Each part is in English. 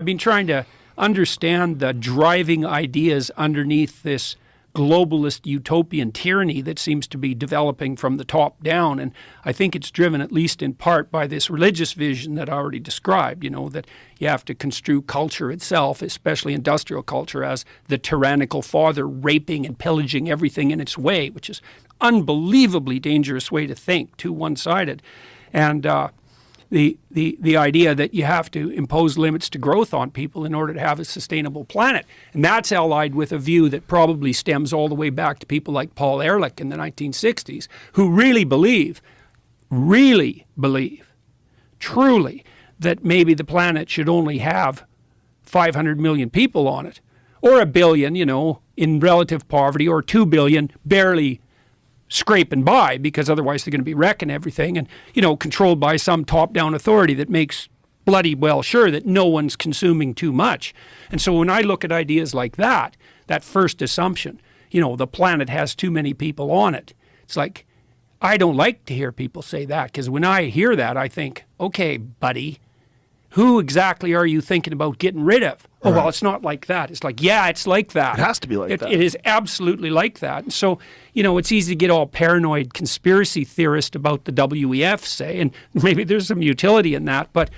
I've been trying to understand the driving ideas underneath this globalist utopian tyranny that seems to be developing from the top down. And I think it's driven at least in part by this religious vision that I already described, that you have to construe culture itself, especially industrial culture, as the tyrannical father raping and pillaging everything in its way, which is an unbelievably dangerous way to think, too one-sided. And the idea that you have to impose limits to growth on people in order to have a sustainable planet. And that's allied with a view that probably stems all the way back to people like Paul Ehrlich in the 1960s, who really believe, truly, that maybe the planet should only have 500 million people on it, or a billion, in relative poverty, or 2 billion barely scraping by, because otherwise they're going to be wrecking everything, and controlled by some top-down authority that makes bloody well sure that no one's consuming too much. And so when I look at ideas like that first assumption, the planet has too many people on it, it's like, I don't like to hear people say that, because when I hear that, I think, okay, buddy, who exactly are you thinking about getting rid of? Oh, well, it's not like that. It's like, yeah, it's like that. It has to be like that. It is absolutely like that. And so, it's easy to get all paranoid conspiracy theorist about the WEF, say, and maybe there's some utility in that. But,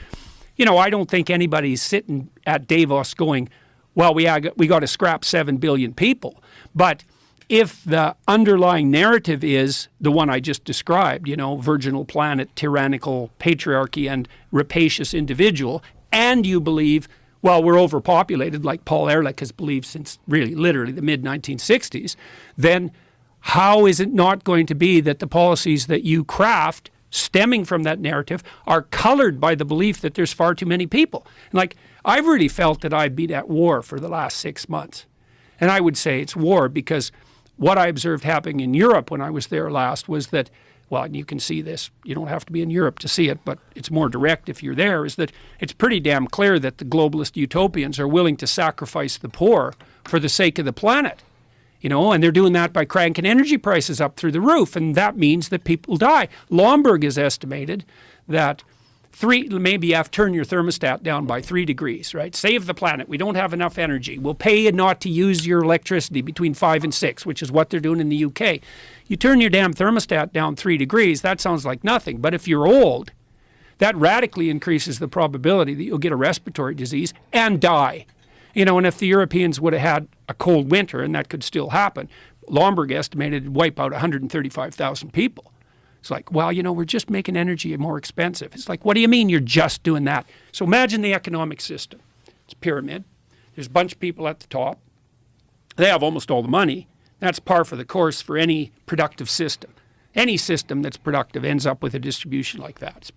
I don't think anybody's sitting at Davos going, well, we got to scrap 7 billion people. But if the underlying narrative is the one I just described, virginal planet, tyrannical patriarchy, and rapacious individual, and you believe, well, we're overpopulated, like Paul Ehrlich has believed since really literally the mid-1960s, then how is it not going to be that the policies that you craft stemming from that narrative are colored by the belief that there's far too many people? And like, I've really felt that I've been at war for the last 6 months. And I would say it's war because what I observed happening in Europe when I was there last was that, well, and you can see this, you don't have to be in Europe to see it, but it's more direct if you're there, is that it's pretty damn clear that the globalist utopians are willing to sacrifice the poor for the sake of the planet. And they're doing that by cranking energy prices up through the roof, and that means that people die. Lomborg has estimated that maybe you have to turn your thermostat down by 3 degrees, right? Save the planet. We don't have enough energy. We'll pay you not to use your electricity between 5 and 6, which is what they're doing in the UK. You turn your damn thermostat down 3 degrees, that sounds like nothing. But if you're old, that radically increases the probability that you'll get a respiratory disease and die. And if the Europeans would have had a cold winter, and that could still happen, Lomborg estimated it'd wipe out 135,000 people. It's like, well, we're just making energy more expensive. It's like, what do you mean you're just doing that? So imagine the economic system. It's a pyramid. There's a bunch of people at the top. They have almost all the money. That's par for the course for any productive system. Any system that's productive ends up with a distribution like that.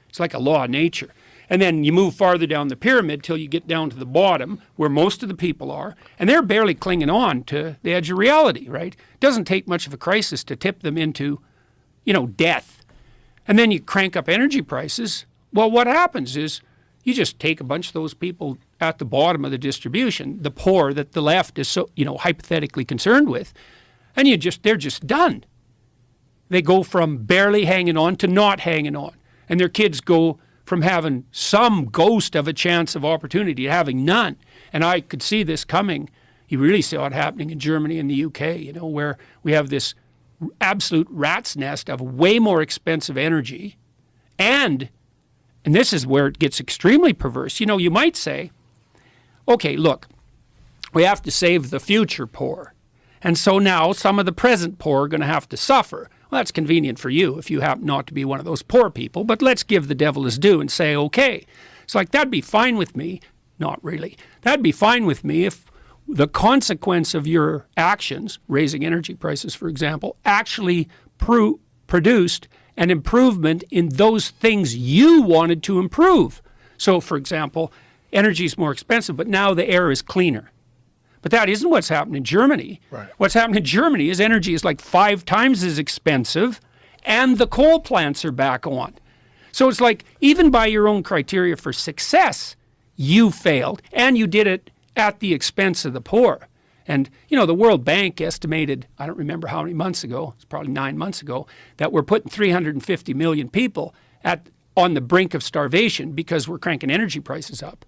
It's like a law of nature. And then you move farther down the pyramid till you get down to the bottom where most of the people are, and they're barely clinging on to the edge of reality, right? It doesn't take much of a crisis to tip them into death. And then you crank up energy prices. Well, what happens is you just take a bunch of those people at the bottom of the distribution, the poor that the left is so, hypothetically concerned with, and they're just done. They go from barely hanging on to not hanging on. And their kids go from having some ghost of a chance of opportunity to having none. And I could see this coming. You really saw it happening in Germany and the UK, where we have this absolute rat's nest of way more expensive energy. And this is where it gets extremely perverse. You might say, okay, look, we have to save the future poor. And so now some of the present poor are going to have to suffer. Well, that's convenient for you if you happen not to be one of those poor people, but let's give the devil his due and say, okay. It's like, that'd be fine with me. Not really. That'd be fine with me if the consequence of your actions, raising energy prices, for example, actually produced an improvement in those things you wanted to improve. So, for example, energy is more expensive, but now the air is cleaner. But that isn't what's happened in Germany. Right. What's happened in Germany is energy is like 5 times as expensive, and the coal plants are back on. So it's like, even by your own criteria for success, you failed, and you did it at the expense of the poor. And, the World Bank estimated, I don't remember how many months ago, it's probably 9 months ago, that we're putting 350 million people on the brink of starvation because we're cranking energy prices up.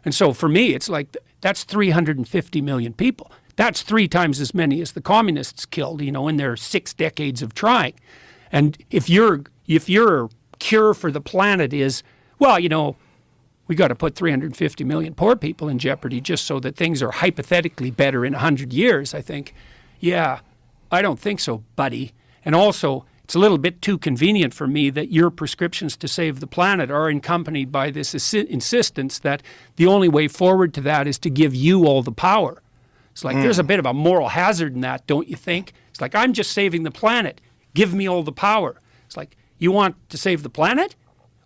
And so for me, it's like, that's 350 million people. That's 3 times as many as the communists killed, you know, in their 6 decades of trying. And if your cure for the planet is, well, you know, we got to put 350 million poor people in jeopardy just so that things are hypothetically better in 100 years, I think, yeah, I don't think so, buddy. And also, it's a little bit too convenient for me that your prescriptions to save the planet are accompanied by this insistence that the only way forward to that is to give you all the power. It's like there's a bit of a moral hazard in that, don't you think? It's like, I'm just saving the planet. Give me all the power. It's like, you want to save the planet,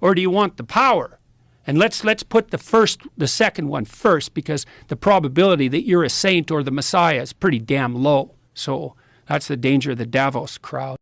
or do you want the power? And let's put the second one first, because the probability that you're a saint or the Messiah is pretty damn low. So that's the danger of the Davos crowd.